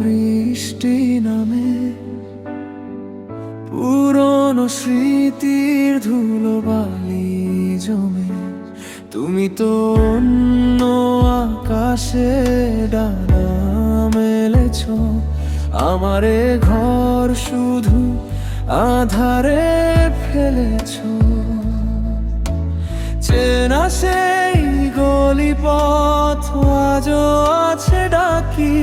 বৃষ্টি নামে, পুরনো স্মৃতির ধুলোবালি জমে। তুমি তো অন্য আকাশে ডানা মেলেছ, আমারে ঘর শুধু আধারে ফেলেছ। চেনা সেই গলি পথ আজও আছে ডাকি,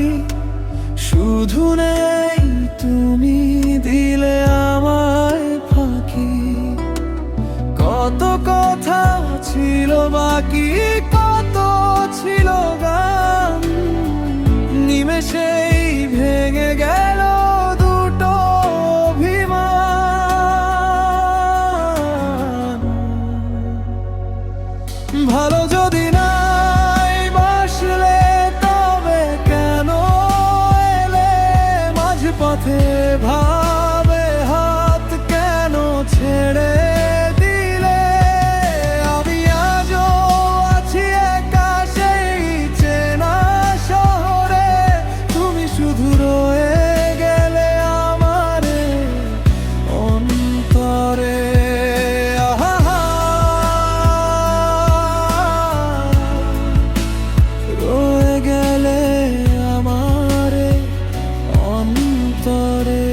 শুধু নেই তুমি, দিলে আমায় ফাঁকি। কত কথা ছিল বাকি, কত ছিল গান, নিমেষেই ভেঙে গেল দুটো অভিমান। ভালো যদি নাই বাসলে তবে কেন এলে মাঝপথে, ভাবে হাত কেন ছেড়ে দিলে। আমি আজও আছি একা সেই চেনা শহরে, তুমি শুধু রয়ে গেলে আমারে অন্তরে। রয়ে গেলে আমারে অন্তরে।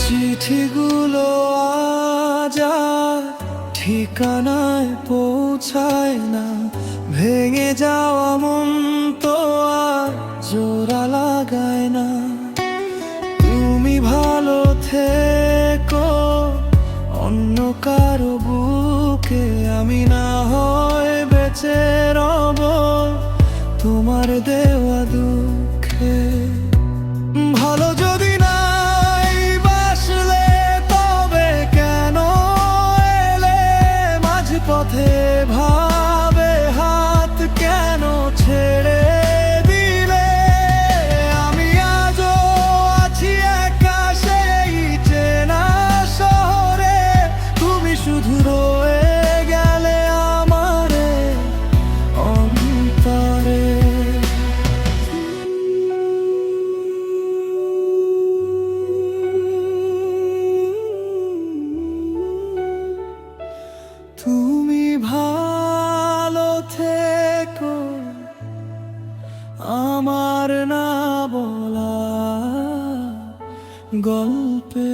চিঠিগুলো আজ আর ঠিকানায় পৌঁছায় না, ভেঙে যাওয়া মন তো আর জোড়া লাগায় না। তুমি ভালো থেকো অন্য কারো বুকে, আমি না হয় বেঁচে রব তোমার দেওয়া দুঃখে। ভালো যদি নাই বাসলে তবে কেন এলে মাঝপথে, ভাবে হাত কেন ছেড়ে দিলে। আমি আজও আছি একা সেই চেনা শহরে, তুমি শুধু রয়ে গেলে আমারে অন্তরে। তুমি ভালো থেকো আমার না বলা গল্পে।